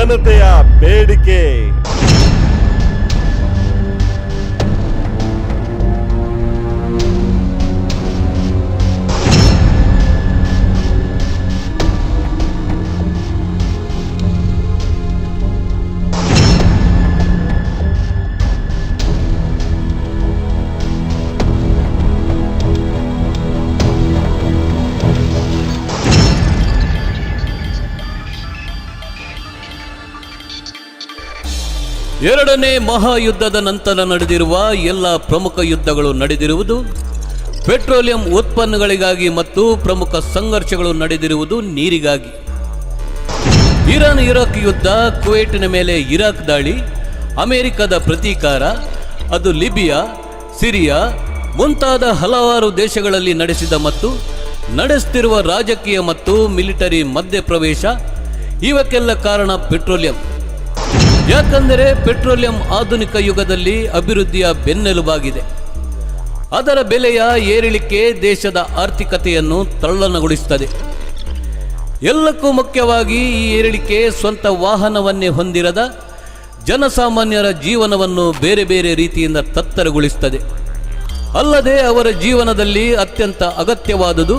ಜನತೆಯ ಬೇಡಿಕೆ. ಎರಡನೇ ಮಹಾಯುದ್ಧದ ನಂತರ ನಡೆದಿರುವ ಎಲ್ಲ ಪ್ರಮುಖ ಯುದ್ಧಗಳು ನಡೆದಿರುವುದು ಪೆಟ್ರೋಲಿಯಂ ಉತ್ಪನ್ನಗಳಿಗಾಗಿ ಮತ್ತು ಪ್ರಮುಖ ಸಂಘರ್ಷಗಳು ನಡೆದಿರುವುದು ನೀರಿಗಾಗಿ. ಇರಾನ್ ಇರಾಕ್ ಯುದ್ಧ, ಕುವೈಟಿನ ಮೇಲೆ ಇರಾಕ್ ದಾಳಿ, ಅಮೆರಿಕದ ಪ್ರತೀಕಾರ, ಅದು ಲಿಬಿಯಾ, ಸಿರಿಯಾ ಮುಂತಾದ ಹಲವಾರು ದೇಶಗಳಲ್ಲಿ ನಡೆಸಿದ ಮತ್ತು ನಡೆಸುತ್ತಿರುವ ರಾಜಕೀಯ ಮತ್ತು ಮಿಲಿಟರಿ ಮಧ್ಯಪ್ರವೇಶ, ಇವಕ್ಕೆಲ್ಲ ಕಾರಣ ಪೆಟ್ರೋಲಿಯಂ. ಯಾಕಂದರೆ ಪೆಟ್ರೋಲಿಯಂ ಆಧುನಿಕ ಯುಗದಲ್ಲಿ ಅಭಿವೃದ್ಧಿಯ ಬೆನ್ನೆಲುಬಾಗಿದೆ. ಅದರ ಬೆಲೆಯ ಏರಿಳಿಕೆ ದೇಶದ ಆರ್ಥಿಕತೆಯನ್ನು ತಲ್ಲಣಗೊಳಿಸುತ್ತದೆ. ಎಲ್ಲಕ್ಕೂ ಮುಖ್ಯವಾಗಿ ಈ ಏರಿಳಿಕೆ ಸ್ವಂತ ವಾಹನವನ್ನೇ ಹೊಂದಿರದ ಜನಸಾಮಾನ್ಯರ ಜೀವನವನ್ನು ಬೇರೆ ಬೇರೆ ರೀತಿಯಿಂದ ತತ್ತರಗೊಳಿಸುತ್ತದೆ. ಅಲ್ಲದೆ ಅವರ ಜೀವನದಲ್ಲಿ ಅತ್ಯಂತ ಅಗತ್ಯವಾದುದು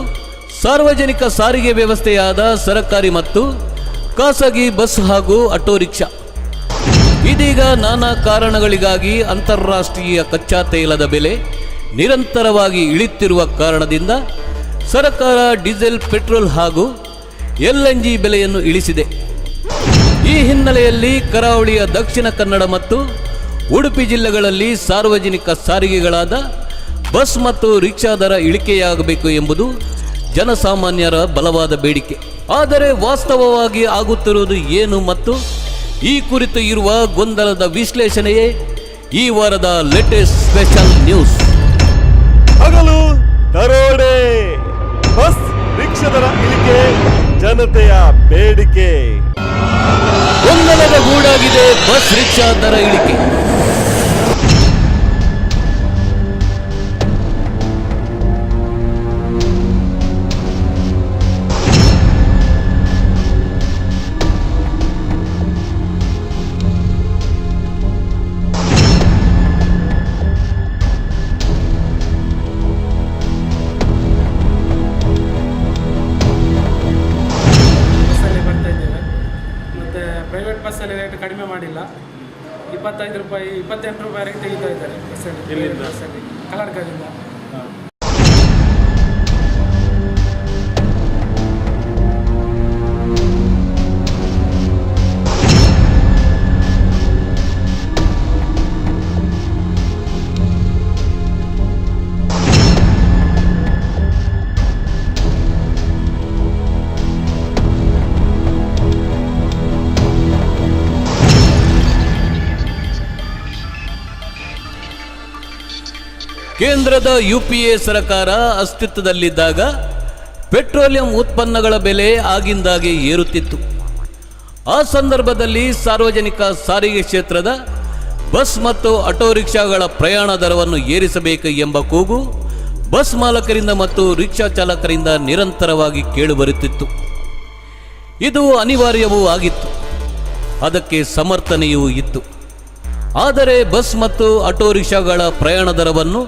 ಸಾರ್ವಜನಿಕ ಸಾರಿಗೆ ವ್ಯವಸ್ಥೆಯಾದ ಸರಕಾರಿ ಮತ್ತು ಖಾಸಗಿ ಬಸ್ ಹಾಗೂ ಆಟೋ ರಿಕ್ಷಾ. ಇದೀಗ ನಾನಾ ಕಾರಣಗಳಿಗಾಗಿ ಅಂತಾರಾಷ್ಟ್ರೀಯ ಕಚ್ಚಾ ತೈಲದ ಬೆಲೆ ನಿರಂತರವಾಗಿ ಇಳಿಯುತ್ತಿರುವ ಕಾರಣದಿಂದ ಸರ್ಕಾರ ಡೀಸೆಲ್, ಪೆಟ್ರೋಲ್ ಹಾಗೂ LNG ಬೆಲೆಯನ್ನು ಇಳಿಸಿದೆ. ಈ ಹಿನ್ನೆಲೆಯಲ್ಲಿ ಕರಾವಳಿಯ ದಕ್ಷಿಣ ಕನ್ನಡ ಮತ್ತು ಉಡುಪಿ ಜಿಲ್ಲೆಗಳಲ್ಲಿ ಸಾರ್ವಜನಿಕ ಸಾರಿಗೆಗಳಾದ ಬಸ್ ಮತ್ತು ರಿಕ್ಷಾ ದರ ಇಳಿಕೆಯಾಗಬೇಕು ಎಂಬುದು ಜನಸಾಮಾನ್ಯರ ಬಲವಾದ ಬೇಡಿಕೆ. ಆದರೆ ವಾಸ್ತವವಾಗಿ ಆಗುತ್ತಿರುವುದು ಏನು ಮತ್ತು ಈ ಕುರಿತು ಇರುವ ಗೊಂದಲದ ವಿಶ್ಲೇಷಣೆಯೇ ಈ ವಾರದ ಲೇಟೆಸ್ಟ್ ಸ್ಪೆಷಲ್ ನ್ಯೂಸ್. ಹಗಲು ದರೋಡೆ, ಬಸ್ ರಿಕ್ಷಾ ದರ ಇಳಿಕೆ, ಜನತೆಯ ಬೇಡಿಕೆ. ಗೊಂದಲದ ಗೂಡಾಗಿದೆ ಬಸ್ ರಿಕ್ಷಾ ದರ ಇಳಿಕೆ. ಪ್ರೈವೇಟ್ ಬಸ್ಸಲ್ಲಿ ರೇಟ್ ಕಡಿಮೆ ಮಾಡಿಲ್ಲ. 25 ರೂಪಾಯಿ 28 ರೂಪಾಯಿವರೆಗೆ ತೆಗಿತಾ ಇದ್ದಾರೆ ಬಸ್ಸಲ್ಲಿ. ಬಸ್ಸಲ್ಲಿ ಕಲರ್ಕದಿಂದ. ಕೇಂದ್ರದ UPA ಸರ್ಕಾರ ಅಸ್ತಿತ್ವದಲ್ಲಿದ್ದಾಗ ಪೆಟ್ರೋಲಿಯಂ ಉತ್ಪನ್ನಗಳ ಬೆಲೆ ಆಗಿಂದಾಗೆ ಏರುತ್ತಿತ್ತು. ಆ ಸಂದರ್ಭದಲ್ಲಿ ಸಾರ್ವಜನಿಕ ಸಾರಿಗೆ ಕ್ಷೇತ್ರದ ಬಸ್ ಮತ್ತು ಆಟೋ ರಿಕ್ಷಾಗಳ ಪ್ರಯಾಣ ದರವನ್ನು ಏರಿಸಬೇಕು ಎಂಬ ಕೂಗು ಬಸ್ ಮಾಲಕರಿಂದ ಮತ್ತು ರಿಕ್ಷಾ ಚಾಲಕರಿಂದ ನಿರಂತರವಾಗಿ ಕೇಳಿಬರುತ್ತಿತ್ತು. ಇದು ಅನಿವಾರ್ಯವೂ ಆಗಿತ್ತು, ಅದಕ್ಕೆ ಸಮರ್ಥನೆಯೂ ಇತ್ತು. ಆದರೆ ಬಸ್ ಮತ್ತು ಆಟೋ ರಿಕ್ಷಾಗಳ ಪ್ರಯಾಣ ದರವನ್ನು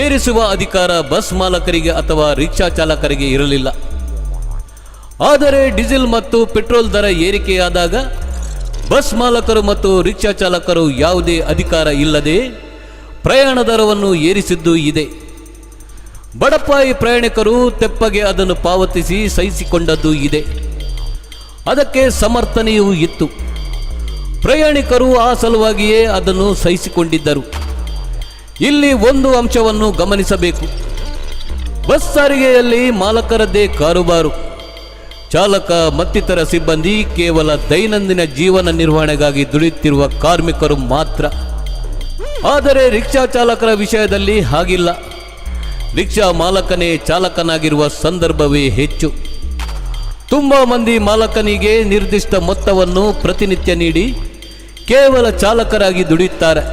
ಏರಿಸುವ ಅಧಿಕಾರ ಬಸ್ ಮಾಲಕರಿಗೆ ಅಥವಾ ರಿಕ್ಷಾ ಚಾಲಕರಿಗೆ ಇರಲಿಲ್ಲ. ಆದರೆ ಡೀಸೆಲ್ ಮತ್ತು ಪೆಟ್ರೋಲ್ ದರ ಏರಿಕೆಯಾದಾಗ ಬಸ್ ಮಾಲಕರು ಮತ್ತು ರಿಕ್ಷಾ ಚಾಲಕರು ಯಾವುದೇ ಅಧಿಕಾರ ಇಲ್ಲದೆ ಪ್ರಯಾಣ ದರವನ್ನು ಏರಿಸಿದ್ದು ಇದೆ. ಬಡಪಾಯಿ ಪ್ರಯಾಣಿಕರು ತೆಪ್ಪಗೆ ಅದನ್ನು ಪಾವತಿಸಿ ಸಹಿಸಿಕೊಂಡದ್ದು ಇದೆ. ಅದಕ್ಕೆ ಸಮರ್ಥನೆಯೂ ಇತ್ತು. ಪ್ರಯಾಣಿಕರು ಆ ಸಲುವಾಗಿಯೇ ಅದನ್ನು ಸಹಿಸಿಕೊಂಡಿದ್ದರು. ಇಲ್ಲಿ ಒಂದು ಅಂಶವನ್ನು ಗಮನಿಸಬೇಕು. ಬಸ್ ಸಾರಿಗೆಯಲ್ಲಿ ಮಾಲಕರದ್ದೇ ಕಾರುಬಾರು. ಚಾಲಕ ಮತ್ತಿತರ ಸಿಬ್ಬಂದಿ ಕೇವಲ ದೈನಂದಿನ ಜೀವನ ನಿರ್ವಹಣೆಗಾಗಿ ದುಡಿಯುತ್ತಿರುವ ಕಾರ್ಮಿಕರು ಮಾತ್ರ. ಆದರೆ ರಿಕ್ಷಾ ಚಾಲಕರ ವಿಷಯದಲ್ಲಿ ಹಾಗಿಲ್ಲ. ರಿಕ್ಷಾ ಮಾಲಕನೇ ಚಾಲಕನಾಗಿರುವ ಸಂದರ್ಭವೇ ಹೆಚ್ಚು. ತುಂಬ ಮಂದಿ ಮಾಲಕನಿಗೆ ನಿರ್ದಿಷ್ಟ ಮೊತ್ತವನ್ನು ಪ್ರತಿನಿತ್ಯ ನೀಡಿ ಕೇವಲ ಚಾಲಕರಾಗಿ ದುಡಿಯುತ್ತಾರೆ.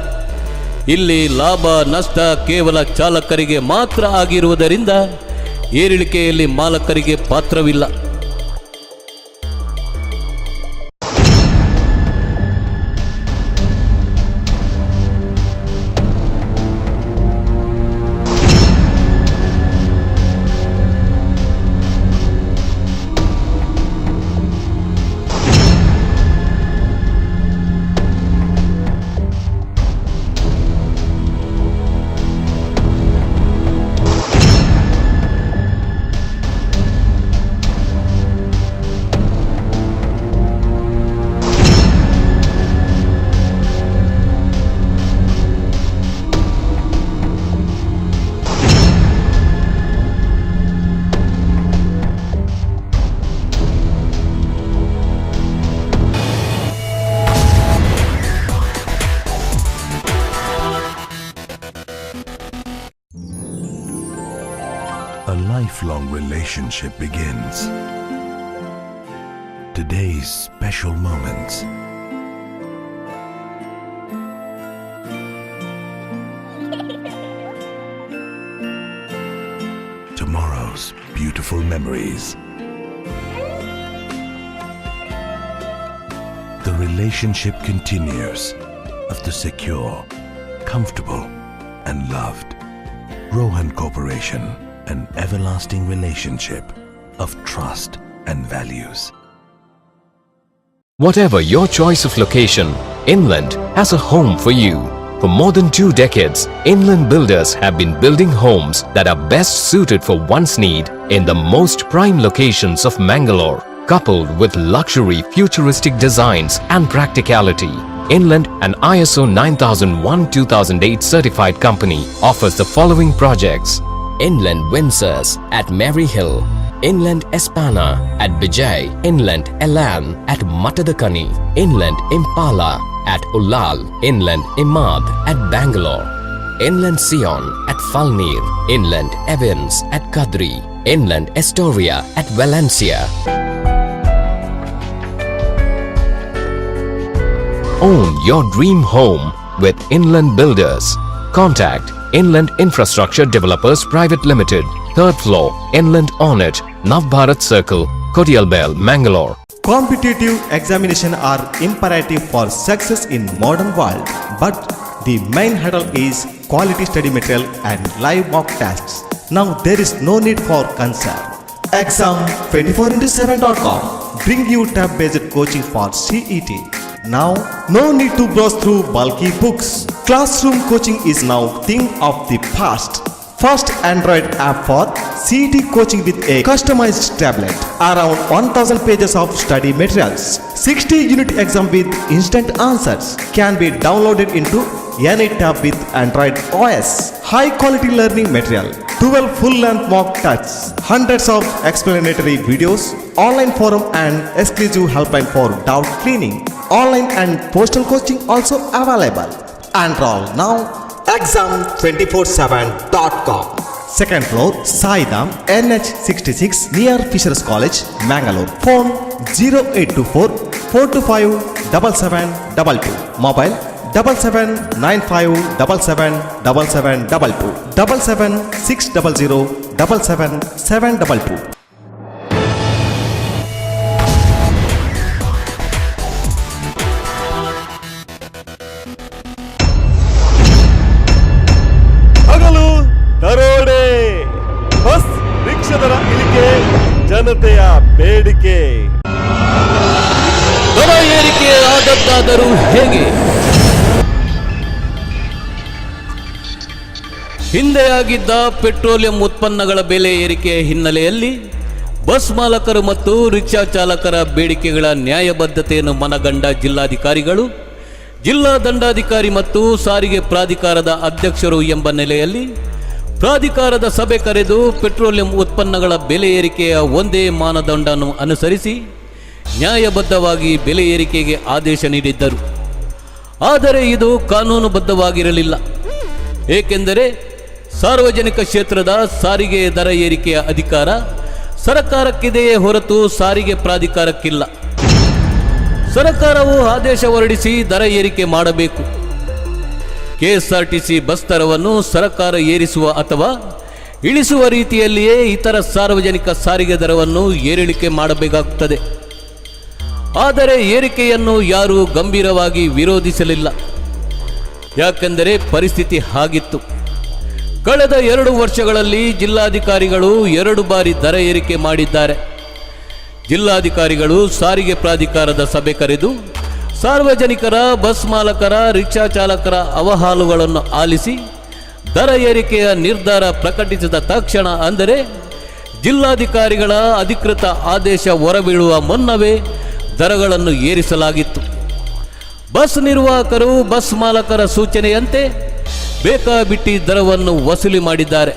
ಇಲ್ಲಿ ಲಾಭ ನಷ್ಟ ಕೇವಲ ಚಾಲಕರಿಗೆ ಮಾತ್ರ ಆಗಿರುವುದರಿಂದ ಏರಿಳಿಕೆಯಲ್ಲಿ ಮಾಲಕರಿಗೆ ಪಾತ್ರವಿಲ್ಲ. lifelong relationship begins. Today's special moments. Tomorrow's beautiful memories. The relationship continues of the secure, comfortable, and loved Rohan Corporation, an everlasting relationship of trust and values. Whatever your choice of location, Inland has a home for you. For more than 2 decades, Inland Builders have been building homes that are best suited for one's need in the most prime locations of Mangalore, coupled with luxury futuristic designs and practicality. Inland, an ISO 9001-2008 certified company, offers the following projects: Inland Windsors at Mary Hill, Inland Espana at Bijay, Inland Elan at Matadakani, Inland Impala at Ullal, Inland Imad at Bangalore, Inland Sion at Falnir, Inland Evans at Kadri, Inland Astoria at Valencia. Own your dream home with Inland Builders. Contact Inland Infrastructure Developers Private Limited, 3rd floor, Inland Ornate, Navbharat Circle, Kodialbel, Mangalore. Competitive examination are imperative for success in modern world, but the main hurdle is quality study material and live mock tests. Now there is no need for concern. Exam24x7.com bring you tab-based coaching for CET. Now, no need to browse through bulky books. Classroom coaching is now thing of the past. First Android app for CET coaching with a customized tablet. Around 1000 pages of study materials. 60 unit exam with instant answers can be downloaded into any tab with Android OS. High quality learning material. 12 full-length mock tests. Hundreds of explanatory videos. Online forum and exclusive helpline for doubt clearing. Online and postal coaching also available. Enroll now. Exam247.com. Second floor, Saidam, NH66 near Fishers College, Mangalore. Phone 0824 425 7722. Mobile 7795777722 77600 77722. ಹಗಲು ದರೋಡೆ, bus ರಿಕ್ಷಾದರ ಇಳಿಕೆ, ಜನತೆಯ ಬೇಡಿಕೆ. ದರ ಏರಿಕೆ ಆದದ್ದಾದರೂ ಹೇಗೆ? ಹಿಂದೆ ಆಗಿದ್ದ ಪೆಟ್ರೋಲಿಯಂ ಉತ್ಪನ್ನಗಳ ಬೆಲೆ ಏರಿಕೆಯ ಹಿನ್ನೆಲೆಯಲ್ಲಿ ಬಸ್ ಮಾಲಕರು ಮತ್ತು ರಿಕ್ಷಾ ಚಾಲಕರ ಬೇಡಿಕೆಗಳ ನ್ಯಾಯಬದ್ಧತೆಯನ್ನು ಮನಗಂಡ ಜಿಲ್ಲಾಧಿಕಾರಿಗಳು, ಜಿಲ್ಲಾ ದಂಡಾಧಿಕಾರಿ ಮತ್ತು ಸಾರಿಗೆ ಪ್ರಾಧಿಕಾರದ ಅಧ್ಯಕ್ಷರು ಎಂಬ ನೆಲೆಯಲ್ಲಿ ಪ್ರಾಧಿಕಾರದ ಸಭೆ ಕರೆದು ಪೆಟ್ರೋಲಿಯಂ ಉತ್ಪನ್ನಗಳ ಬೆಲೆ ಏರಿಕೆಯ ಒಂದೇ ಮಾನದಂಡವನ್ನು ಅನುಸರಿಸಿ ನ್ಯಾಯಬದ್ಧವಾಗಿ ಬೆಲೆ ಏರಿಕೆಗೆ ಆದೇಶ ನೀಡಿದ್ದರು. ಆದರೆ ಇದು ಕಾನೂನುಬದ್ಧವಾಗಿರಲಿಲ್ಲ. ಏಕೆಂದರೆ ಸಾರ್ವಜನಿಕ ಕ್ಷೇತ್ರದ ಸಾರಿಗೆ ದರ ಏರಿಕೆಯ ಅಧಿಕಾರ ಸರ್ಕಾರಕ್ಕಿದೆಯೇ ಹೊರತು ಸಾರಿಗೆ ಪ್ರಾಧಿಕಾರಕ್ಕಿಲ್ಲ. ಸರ್ಕಾರವು ಆದೇಶ ಹೊರಡಿಸಿ ದರ ಏರಿಕೆ ಮಾಡಬೇಕು. ಕೆಎಸ್ಆರ್ಟಿಸಿ ಬಸ್ ದರವನ್ನು ಸರ್ಕಾರ ಏರಿಸುವ ಅಥವಾ ಇಳಿಸುವ ರೀತಿಯಲ್ಲಿಯೇ ಇತರ ಸಾರ್ವಜನಿಕ ಸಾರಿಗೆ ದರವನ್ನು ಏರಿಳಿಕೆ ಮಾಡಬೇಕಾಗುತ್ತದೆ. ಆದರೆ ಏರಿಕೆಯನ್ನು ಯಾರೂ ಗಂಭೀರವಾಗಿ ವಿರೋಧಿಸಲಿಲ್ಲ. ಯಾಕೆಂದರೆ ಪರಿಸ್ಥಿತಿ ಹಾಗಿತ್ತು. ಕಳೆದ 2 ವರ್ಷಗಳಲ್ಲಿ ಜಿಲ್ಲಾಧಿಕಾರಿಗಳು 2 ಬಾರಿ ದರ ಏರಿಕೆ ಮಾಡಿದ್ದಾರೆ. ಜಿಲ್ಲಾಧಿಕಾರಿಗಳು ಸಾರಿಗೆ ಪ್ರಾಧಿಕಾರದ ಸಭೆ ಕರೆದು ಸಾರ್ವಜನಿಕರ, ಬಸ್ ಮಾಲಕರ, ರಿಕ್ಷಾ ಚಾಲಕರ ಅಹವಾಲುಗಳನ್ನು ಆಲಿಸಿ ದರ ಏರಿಕೆಯ ನಿರ್ಧಾರ ಪ್ರಕಟಿಸಿದ ತಕ್ಷಣ, ಅಂದರೆ ಜಿಲ್ಲಾಧಿಕಾರಿಗಳ ಅಧಿಕೃತ ಆದೇಶ ಹೊರಬೀಳುವ ಮುನ್ನವೇ ದರಗಳನ್ನು ಏರಿಸಲಾಗಿತ್ತು. ಬಸ್ ನಿರ್ವಾಹಕರು ಬಸ್ ಮಾಲಕರ ಸೂಚನೆಯಂತೆ ಬೇಕಾಬಿಟ್ಟಿ ದರವನ್ನು ವಸೂಲಿ ಮಾಡಿದ್ದಾರೆ.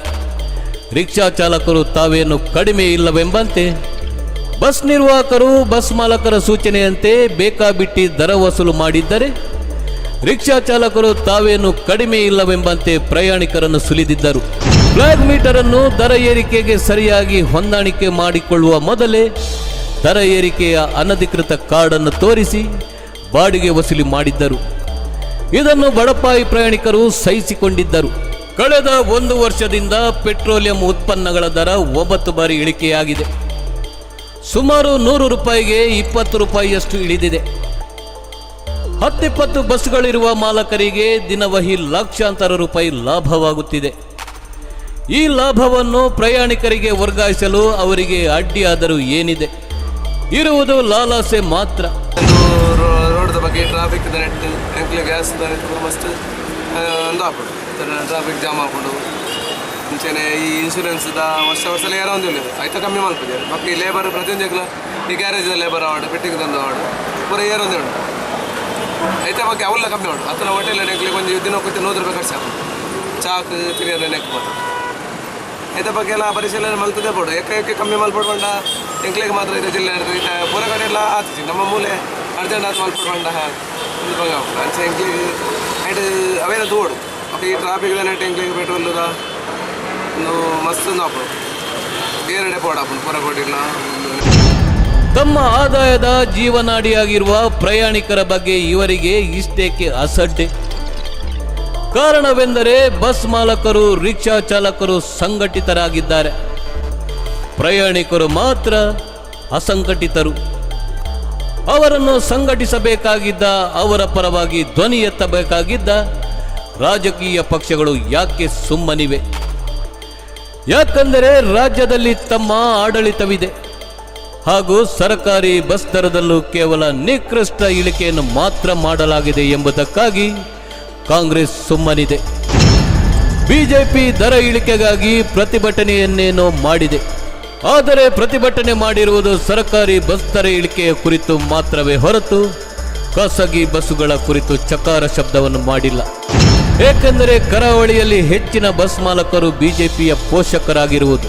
ರಿಕ್ಷಾ ಚಾಲಕರು ತಾವೇನು ಕಡಿಮೆ ಇಲ್ಲವೆಂಬಂತೆ ಬಸ್ ನಿರ್ವಾಹಕರು ಬಸ್ ಮಾಲಕರ ಸೂಚನೆಯಂತೆ ಬೇಕಾಬಿಟ್ಟಿ ದರ ವಸೂಲು ಮಾಡಿದ್ದರೆ, ರಿಕ್ಷಾ ಚಾಲಕರು ತಾವೇನು ಕಡಿಮೆ ಇಲ್ಲವೆಂಬಂತೆ ಪ್ರಯಾಣಿಕರನ್ನು ಸುಲಿದಿದ್ದರು. ಫ್ಲಾಗ್ ಮೀಟರ್ ಅನ್ನು ದರ ಏರಿಕೆಗೆ ಸರಿಯಾಗಿ ಹೊಂದಾಣಿಕೆ ಮಾಡಿಕೊಳ್ಳುವ ಮೊದಲೇ ದರ ಏರಿಕೆಯ ಅನಧಿಕೃತ ಕಾರ್ಡ್ ಅನ್ನು ತೋರಿಸಿ ಬಾಡಿಗೆ ವಸೂಲಿ ಮಾಡಿದ್ದರು. ಇದನ್ನು ಬಡಪಾಯಿ ಪ್ರಯಾಣಿಕರು ಸಹಿಸಿಕೊಂಡಿದ್ದರು. ಕಳೆದ 1 ವರ್ಷದಿಂದ ಪೆಟ್ರೋಲಿಯಂ ಉತ್ಪನ್ನಗಳ ದರ 9 ಬಾರಿ ಇಳಿಕೆಯಾಗಿದೆ. ಸುಮಾರು 100 ರೂಪಾಯಿಗೆ 20 ರೂಪಾಯಿಯಷ್ಟು ಇಳಿದಿದೆ. 10-20 ಬಸ್ಗಳಿರುವ ಮಾಲಕರಿಗೆ ದಿನವಹಿ ಲಕ್ಷಾಂತರ ರೂಪಾಯಿ ಲಾಭವಾಗುತ್ತಿದೆ. ಈ ಲಾಭವನ್ನು ಪ್ರಯಾಣಿಕರಿಗೆ ವರ್ಗಾಯಿಸಲು ಅವರಿಗೆ ಅಡ್ಡಿಯಾದರೂ ಏನಿದೆ? ಇರುವುದು ಲಾಲಾಸೆ ಮಾತ್ರ. ರೋಡ್ ಬಗ್ಗೆ ಟ್ರಾಫಿಕ್ ನೆಟ್ ಎಂಕ್ಲೆ ಗ್ಯಾಸ್ ಮಸ್ತ್ ಟ್ರಾಫಿಕ್ ಜಾಮ್ ಹಾಕೊಂಡು ಮುಂಚೆನೆ ಈ ಇನ್ಶೂರೆನ್ಸ್ದ ವರ್ಷ ಏರೋ ಒಂದಿಲ್ಲ ಆಯ್ತಾ ಕಮ್ಮಿ ಮಾಡ್ತಿದ್ದಾರೆ. ಬಾಕಿ ಲೇಬರ್ ಪ್ರತಿಯೊಂದು ಈ ಗ್ಯಾರೇಜ್ ಲೇಬರ್ ಆವಾಡು ಪೆಟ್ಟಿಗೆ ತಂದು ಆವಾಡು ಪೂರ ಏರೊಂದೇ ಉಂಟು ಆಯ್ತಾ. ಬಾಕಿ ಅವೆಲ್ಲ ಕಮ್ಮಿ ಉಂಟು ಹತ್ತಿರ ಹೋಟೆಲ್ ನೆಕ್ಲಿಗೆ ಒಂದು ದಿನ ಹೋಗ್ತಿ 100 ರೂಪಾಯಿ ಖರ್ಚು ಚಾಕ್ ತಿರಿಯಲ್ಲ ನೆಕ್ಬೋದು ಆಯ್ತಾ. ಬಗ್ಗೆ ಎಲ್ಲ ಪರಿಶೀಲನೆ ಮಲ್ತದೆ ಬೋಡು ಏಕೆ ಕಮ್ಮಿ ಮಲ್ಪಡ್ಕೊಂಡ ಎಂಕ್ಲಿಗೆ ಮಾತ್ರ ಇದೆ ಜಿಲ್ಲೆ ಪೂರ ಕಡೆ ಎಲ್ಲ ಆತಿಸಿ ನಮ್ಮ ಮೂಲೆ ಅರ್ಜೆಂಟ್ ಆತು ಮಲ್ಪಡ್ಕೊಂಡ ಒಂದು ಬಂಗ ಅಂಚೆ ಎಂಕ್ಲಿಗೆ ಆಯ್ತು ಅವೇನ ತೋಡು ಓಕೆ. ಈ ಟ್ರಾಫಿಕ್ ನೆಟ್ ಎಂಕ್ಲಿಗೆ ಪೆಟ್ರೋಲ್ದ ಒಂದು ಮಸ್ತ್ ಹಾಕೋದು ಬೇರೆ ಪೋಡ ಪೂರ ಕೊಟ್ಟಿಲ್ಲ. ತಮ್ಮ ಆದಾಯದ ಜೀವನಾಡಿಯಾಗಿರುವ ಪ್ರಯಾಣಿಕರ ಬಗ್ಗೆ ಇವರಿಗೆ ಇಷ್ಟೇಕೆ ಅಸಡ್ಡೆ? ಕಾರಣವೆಂದರೆ ಬಸ್ ಮಾಲಕರು, ರಿಕ್ಷಾ ಚಾಲಕರು ಸಂಘಟಿತರಾಗಿದ್ದಾರೆ. ಪ್ರಯಾಣಿಕರು ಮಾತ್ರ ಅಸಂಘಟಿತರು. ಅವರನ್ನು ಸಂಘಟಿಸಬೇಕಾಗಿದ್ದ, ಅವರ ಪರವಾಗಿ ಧ್ವನಿ ಎತ್ತಬೇಕಾಗಿದ್ದ ರಾಜಕೀಯ ಪಕ್ಷಗಳು ಯಾಕೆ ಸುಮ್ಮನಿವೆ? ಯಾಕಂದರೆ ರಾಜ್ಯದಲ್ಲಿ ತಮ್ಮ ಆಡಳಿತವಿದೆ ಹಾಗೂ ಸರ್ಕಾರಿ ಬಸ್ ದರದಲ್ಲೂ ಕೇವಲ ನಿಕೃಷ್ಟ ಇಳಿಕೆಯನ್ನು ಮಾತ್ರ ಮಾಡಲಾಗಿದೆ ಎಂಬುದಕ್ಕಾಗಿ ಕಾಂಗ್ರೆಸ್ ಸುಮ್ಮನಿದೆ. ಬಿಜೆಪಿ ದರ ಇಳಿಕೆಗಾಗಿ ಪ್ರತಿಭಟನೆಯನ್ನೇನೋ ಮಾಡಿದೆ. ಆದರೆ ಪ್ರತಿಭಟನೆ ಮಾಡಿರುವುದು ಸರ್ಕಾರಿ ಬಸ್ ದರ ಇಳಿಕೆಯ ಕುರಿತು ಮಾತ್ರವೇ ಹೊರತು ಖಾಸಗಿ ಬಸ್ಸುಗಳ ಕುರಿತು ಚಕಾರ ಶಬ್ದವನ್ನು ಮಾಡಿಲ್ಲ. ಏಕೆಂದರೆ ಕರಾವಳಿಯಲ್ಲಿ ಹೆಚ್ಚಿನ ಬಸ್ ಮಾಲಕರು ಬಿಜೆಪಿಯ ಪೋಷಕರಾಗಿರುವುದು.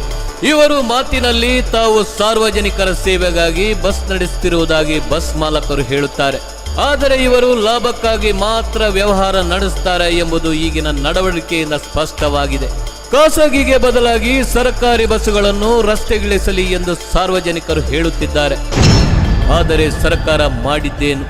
ಇವರು ಮಾತಿನಲ್ಲಿ ತಾವು ಸಾರ್ವಜನಿಕರ ಸೇವೆಗಾಗಿ ಬಸ್ ನಡೆಸುತ್ತಿರುವುದಾಗಿ ಬಸ್ ಮಾಲಕರು ಹೇಳುತ್ತಾರೆ. ಆದರೆ ಇವರು ಲಾಭಕ್ಕಾಗಿ ಮಾತ್ರ ವ್ಯವಹಾರ ನಡೆಸುತ್ತಾರೆ ಎಂಬುದು ಈಗಿನ ನಡವಳಿಕೆಯಿಂದ ಸ್ಪಷ್ಟವಾಗಿದೆ. ಖಾಸಗಿಗೆ ಬದಲಾಗಿ ಸರ್ಕಾರಿ ಬಸ್ಸುಗಳನ್ನು ರಸ್ತೆಗಿಳಿಸಲಿ ಎಂದು ಸಾರ್ವಜನಿಕರು ಹೇಳುತ್ತಿದ್ದಾರೆ. ಆದರೆ ಸರ್ಕಾರ ಮಾಡಿದ್ದೇನು?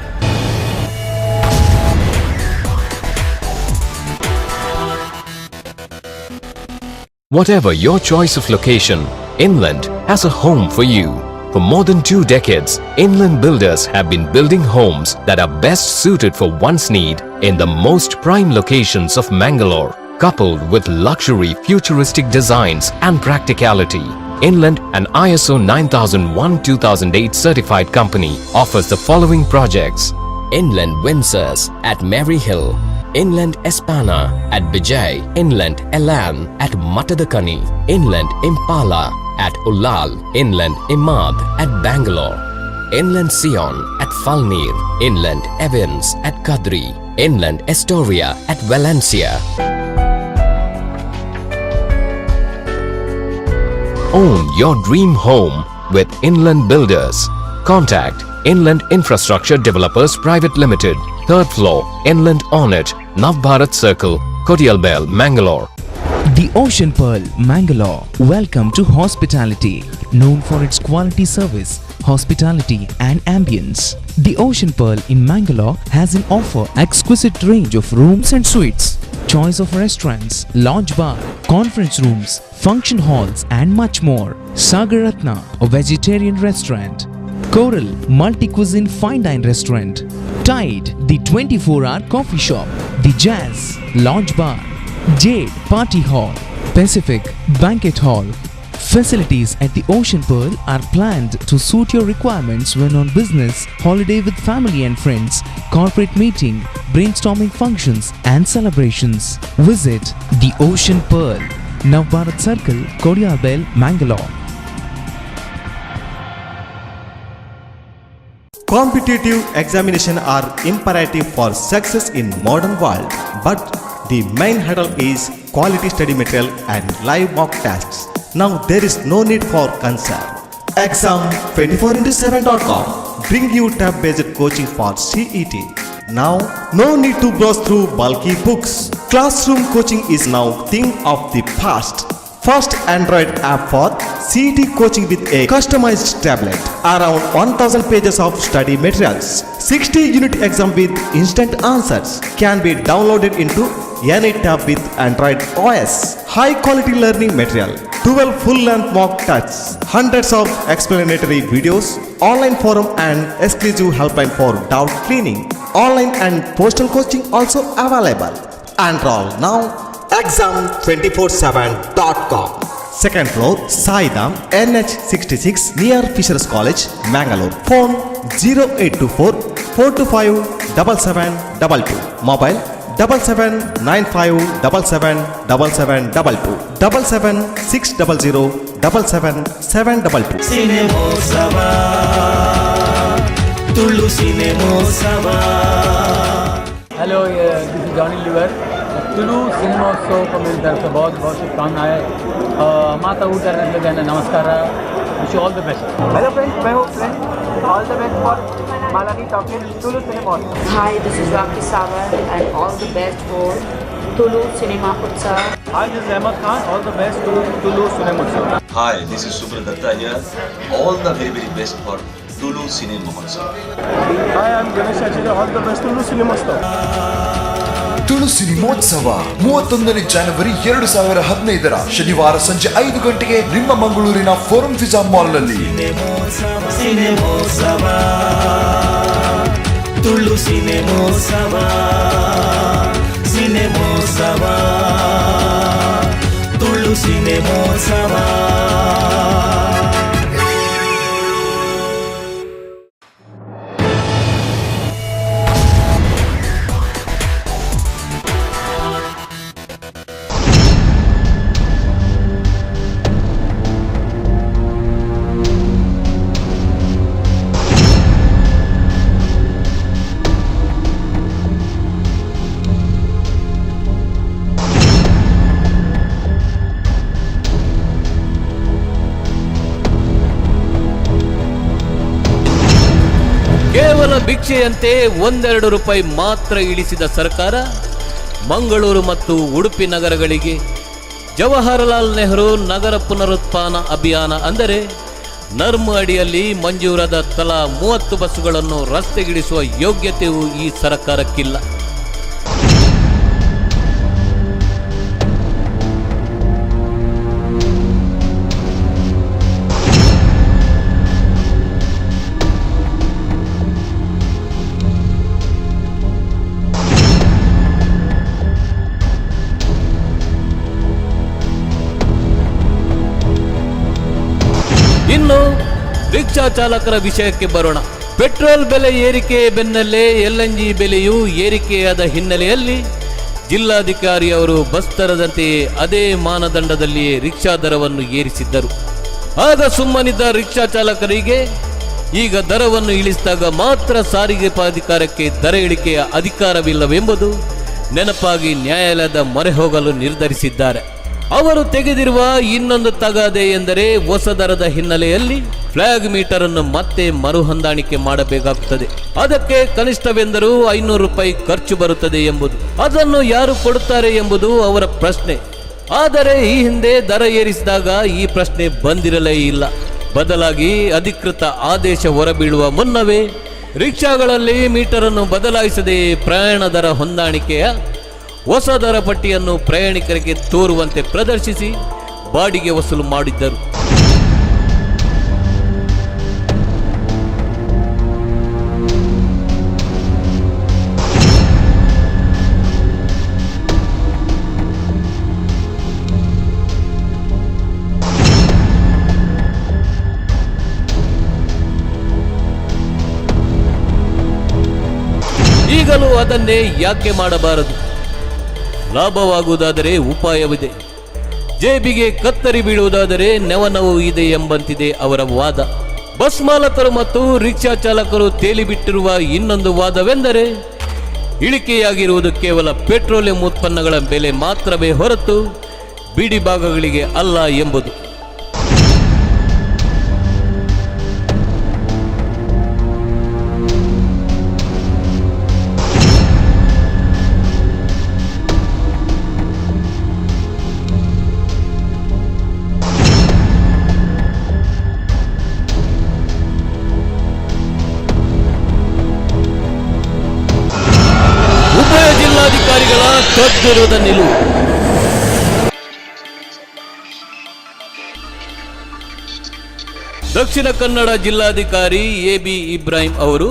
Whatever your choice of location, Inland has a home for you. For more than 2 decades, Inland Builders have been building homes that are best suited for one's need in the most prime locations of Mangalore. Coupled with luxury, futuristic designs and practicality, Inland, an ISO 9001-2008 certified company, offers the following projects: Inland Windsors at Maryhill, Inland Espana at Bijay, Inland Elan at Matadakani, Inland Impala at Ullal, Inland Imad at Bangalore, Inland Sion at Falnir, Inland Evans at Kadri, Inland Astoria at Valencia. Own your dream home with Inland Builders. Contact Inland Infrastructure Developers Private Limited, 3rd floor, Inland Ornate, Navbharat Circle, Kodialbel, Mangalore. The Ocean Pearl, Mangalore. Welcome to hospitality, known for its quality service, hospitality and ambience. The Ocean Pearl in Mangalore has an offer exquisite range of rooms and suites, choice of restaurants, lounge bar, conference rooms, function halls and much more. Sagaratna, a vegetarian restaurant. Coral, multi-cuisine fine dine restaurant. Tide, the 24-hour coffee shop. The Jazz, lounge bar. Jade, party hall. Pacific, banquet hall. Facilities at the Ocean Pearl are planned to suit your requirements when on business, holiday with family and friends, corporate meeting, brainstorming functions and celebrations. Visit the Ocean Pearl, Navbharat Circle, Kodialbel, Mangalore. Competitive examination are imperative for success in modern world, but the main hurdle is quality study material and live mock tests. Now there is no need for concern. Exam24x7.com bring you tab-based coaching for CET. Now no need to browse through bulky books. Classroom coaching is now thing of the past. First Android app for CET coaching with a customized tablet. Around 1000 pages of study materials. 60 unit exam with instant answers. Can be downloaded into any tab with Android OS. High quality learning material. 12 full-length mock tests. Hundreds of explanatory videos. Online forum and exclusive helpline for doubt clearing. Online and postal coaching also available. Enroll now. Exam247.com. Second floor, Saidam, NH 66 near Fishers College, Mangalore. Phone 0824 425 7722. Mobile 7795777722 77600 77722. Hello this is Johnny liver Tulu cinema उत्सव को मेरी तरफ से बहुत बहुत शुभकामनाएं माता ऊटरने लगे नमस्कार wish all the best hello friends मैं हूँ friend all the best for Malani talking Tulu cinema Hi, this is Rakhi Sawant and all the best for Tulu Cinema Utsav. Hi this is Ahmed Khan all the best to Tulu cinema Utsav Hi, this is Subra Datta here. All the very very best for Tulu Cine Mahotsav. Hi I am Ganesh Acharya all the best Tulu cinema उत्सव ತುಳು ಸಿನಿಮೋತ್ಸವ 31 ಜನವರಿ 2015 ಶನಿವಾರ ಸಂಜೆ 5 ಗಂಟೆಗೆ ನಿಮ್ಮ ಮಂಗಳೂರಿನ forum Fiza ಮಾಲ್ನಲ್ಲಿ. Tulu ಸಿನೆಮೋತ್ಸವ ಸಿನೆಮೋತ್ಸವ Tulu ಸಿನೆಮೋತ್ಸವ. ಕೇವಲ ಭಿಕ್ಷೆಯಂತೆ 1-2 ರೂಪಾಯಿ ಮಾತ್ರ ಇಳಿಸಿದ ಸರ್ಕಾರ ಮಂಗಳೂರು ಮತ್ತು ಉಡುಪಿ ನಗರಗಳಿಗೆ ಜವಾಹರಲಾಲ್ ನೆಹರು ನಗರ ಪುನರುತ್ಥಾನ ಅಭಿಯಾನ ಅಂದರೆ ನರ್ಮ್ ಅಡಿಯಲ್ಲಿ ಮಂಜೂರಾದ ತಲಾ 30 ಬಸ್ಸುಗಳನ್ನು ರಸ್ತೆಗಿಳಿಸುವ ಯೋಗ್ಯತೆಯೂ ಈ ಸರ್ಕಾರಕ್ಕಿಲ್ಲ. ಇನ್ನು ರಿಕ್ಷಾ ಚಾಲಕರ ವಿಷಯಕ್ಕೆ ಬರೋಣ. ಪೆಟ್ರೋಲ್ ಬೆಲೆ ಏರಿಕೆ ಬೆನ್ನಲ್ಲೇ LNG ಬೆಲೆಯೂ ಏರಿಕೆಯಾದ ಹಿನ್ನೆಲೆಯಲ್ಲಿ ಜಿಲ್ಲಾಧಿಕಾರಿ ಅವರು ಬಸ್ ದರದಂತೆಯೇ ಅದೇ ಮಾನದಂಡದಲ್ಲಿಯೇ ರಿಕ್ಷಾ ದರವನ್ನು ಏರಿಸಿದ್ದರು. ಆಗ ಸುಮ್ಮನಿದ್ದ ರಿಕ್ಷಾ ಚಾಲಕರಿಗೆ ಈಗ ದರವನ್ನು ಇಳಿಸಿದಾಗ ಮಾತ್ರ ಸಾರಿಗೆ ಪ್ರಾಧಿಕಾರಕ್ಕೆ ದರ ಇಳಿಕೆಯ ಅಧಿಕಾರವಿಲ್ಲವೆಂಬುದು ನೆನಪಾಗಿ ನ್ಯಾಯಾಲಯದ ಮೊರೆ ಹೋಗಲು ನಿರ್ಧರಿಸಿದ್ದಾರೆ. ಅವರು ತೆಗೆದಿರುವ ಇನ್ನೊಂದು ತಗಾದೆ ಎಂದರೆ ಹೊಸ ದರದ ಹಿನ್ನೆಲೆಯಲ್ಲಿ ಫ್ಲಾಗ್ ಮೀಟರ್ ಅನ್ನು ಮತ್ತೆ ಮರು ಹೊಂದಾಣಿಕೆ ಮಾಡಬೇಕಾಗುತ್ತದೆ. ಅದಕ್ಕೆ ಕನಿಷ್ಠವೆಂದರೂ 500 ರೂಪಾಯಿ ಖರ್ಚು ಬರುತ್ತದೆ ಎಂಬುದು. ಅದನ್ನು ಯಾರು ಕೊಡುತ್ತಾರೆ ಎಂಬುದು ಅವರ ಪ್ರಶ್ನೆ. ಆದರೆ ಈ ಹಿಂದೆ ದರ ಏರಿಸಿದಾಗ ಈ ಪ್ರಶ್ನೆ ಬಂದಿರಲೇ ಇಲ್ಲ. ಬದಲಾಗಿ ಅಧಿಕೃತ ಆದೇಶ ಹೊರಬೀಳುವ ಮುನ್ನವೇ ರಿಕ್ಷಾಗಳಲ್ಲಿ ಮೀಟರ್ ಅನ್ನು ಬದಲಾಯಿಸದೆ ಪ್ರಯಾಣ ದರ ಹೊಂದಾಣಿಕೆಯ ಹೊಸ ದರ ಪಟ್ಟಿಯನ್ನು ಪ್ರಯಾಣಿಕರಿಗೆ ತೋರುವಂತೆ ಪ್ರದರ್ಶಿಸಿ ಬಾಡಿಗೆ ವಸೂಲು ಮಾಡಿದ್ದರು. ಈಗಲೂ ಅದನ್ನೇ ಯಾಕೆ ಮಾಡಬಾರದು? ಲಾಭವಾಗುವುದಾದರೆ ಉಪಾಯವಿದೆ, ಜೇಬಿಗೆ ಕತ್ತರಿ ಬೀಳುವುದಾದರೆ ನೆವನವು ಇದೆ ಎಂಬಂತಿದೆ ಅವರ ವಾದ. ಬಸ್ ಮಾಲಕರು ಮತ್ತು ರಿಕ್ಷಾ ಚಾಲಕರು ತೇಲಿಬಿಟ್ಟಿರುವ ಇನ್ನೊಂದು ವಾದವೆಂದರೆ ಇಳಿಕೆಯಾಗಿರುವುದು ಕೇವಲ ಪೆಟ್ರೋಲಿಯಂ ಉತ್ಪನ್ನಗಳ ಬೆಲೆ ಮಾತ್ರವೇ ಹೊರತು ಬಿಡಿ ಭಾಗಗಳಿಗೆ ಅಲ್ಲ ಎಂಬುದು. ವಿರೋಧ ನಿಲುವು. ದಕ್ಷಿಣ ಕನ್ನಡ ಜಿಲ್ಲಾಧಿಕಾರಿ ಎ.ಬಿ. ಇಬ್ರಾಹಿಂ ಅವರು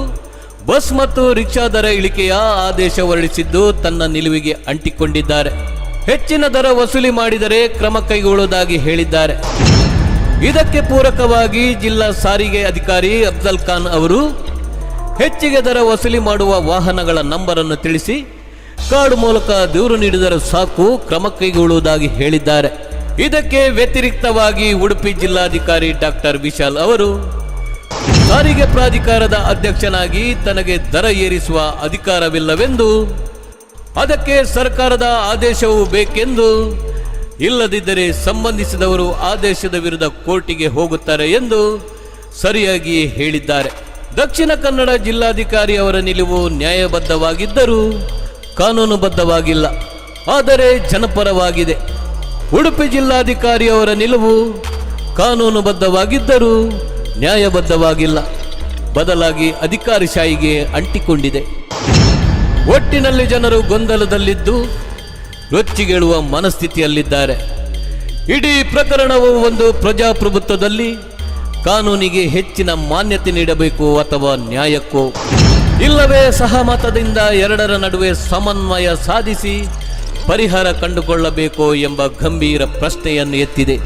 ಬಸ್ ಮತ್ತು ರಿಕ್ಷಾ ದರ ಇಳಿಕೆಯ ಆದೇಶ ಹೊರಡಿಸಿದ್ದು ತನ್ನ ನಿಲುವಿಗೆ ಅಂಟಿಕೊಂಡಿದ್ದಾರೆ. ಹೆಚ್ಚಿನ ದರ ವಸೂಲಿ ಮಾಡಿದರೆ ಕ್ರಮ ಕೈಗೊಳ್ಳುವುದಾಗಿ ಹೇಳಿದ್ದಾರೆ. ಇದಕ್ಕೆ ಪೂರಕವಾಗಿ ಜಿಲ್ಲಾ ಸಾರಿಗೆ ಅಧಿಕಾರಿ ಅಫ್ಜಲ್ ಖಾನ್ ಅವರು ಹೆಚ್ಚಿಗೆ ದರ ವಸೂಲಿ ಮಾಡುವ ವಾಹನಗಳ ನಂಬರನ್ನು ತಿಳಿಸಿ ಕಾರ್ಡ್ ಮೂಲಕ ದೂರು ನೀಡಿದರೆ ಸಾಕು, ಕ್ರಮ ಕೈಗೊಳ್ಳುವುದಾಗಿ ಹೇಳಿದ್ದಾರೆ. ಇದಕ್ಕೆ ವ್ಯತಿರಿಕ್ತವಾಗಿ ಉಡುಪಿ ಜಿಲ್ಲಾಧಿಕಾರಿ ಡಾಕ್ಟರ್ ವಿಶಾಲ್ ಅವರು ಸಾರಿಗೆ ಪ್ರಾಧಿಕಾರದ ಅಧ್ಯಕ್ಷನಾಗಿ ತನಗೆ ದರ ಏರಿಸುವ ಅಧಿಕಾರವಿಲ್ಲವೆಂದು, ಅದಕ್ಕೆ ಸರ್ಕಾರದ ಆದೇಶವೂ ಬೇಕೆಂದು, ಇಲ್ಲದಿದ್ದರೆ ಸಂಬಂಧಿಸಿದವರು ಆದೇಶದ ವಿರುದ್ಧ ಕೋರ್ಟಿಗೆ ಹೋಗುತ್ತಾರೆ ಎಂದು ಸರಿಯಾಗಿ ಹೇಳಿದ್ದಾರೆ. ದಕ್ಷಿಣ ಕನ್ನಡ ಜಿಲ್ಲಾಧಿಕಾರಿ ಅವರ ನಿಲುವು ನ್ಯಾಯಬದ್ಧವಾಗಿದ್ದರೂ ಕಾನೂನುಬದ್ಧವಾಗಿಲ್ಲ, ಆದರೆ ಜನಪರವಾಗಿದೆ. ಉಡುಪಿ ಜಿಲ್ಲಾಧಿಕಾರಿ ಅವರ ನಿಲುವು ಕಾನೂನುಬದ್ಧವಾಗಿದ್ದರೂ ನ್ಯಾಯಬದ್ಧವಾಗಿಲ್ಲ, ಬದಲಾಗಿ ಅಧಿಕಾರಿಶಾಹಿಗೆ ಅಂಟಿಕೊಂಡಿದೆ. ಒಟ್ಟಿನಲ್ಲಿ ಜನರು ಗೊಂದಲದಲ್ಲಿದ್ದು ರೊಚ್ಚಿಗೇಳುವ ಮನಸ್ಥಿತಿಯಲ್ಲಿದ್ದಾರೆ. ಇಡೀ ಪ್ರಕರಣವು ಒಂದು ಪ್ರಜಾಪ್ರಭುತ್ವದಲ್ಲಿ ಕಾನೂನಿಗೆ ಹೆಚ್ಚಿನ ಮಾನ್ಯತೆ ನೀಡಬೇಕು ಅಥವಾ ನ್ಯಾಯಕ್ಕೋ, ಇಲ್ಲವೇ ಸಹಮತದಿಂದ ಎರಡರ ನಡುವೆ ಸಮನ್ವಯ ಸಾಧಿಸಿ ಪರಿಹಾರ ಕಂಡುಕೊಳ್ಳಬೇಕೋ ಎಂಬ ಗಂಭೀರ ಪ್ರಶ್ನೆಯನ್ನು ಎತ್ತಿದೆ.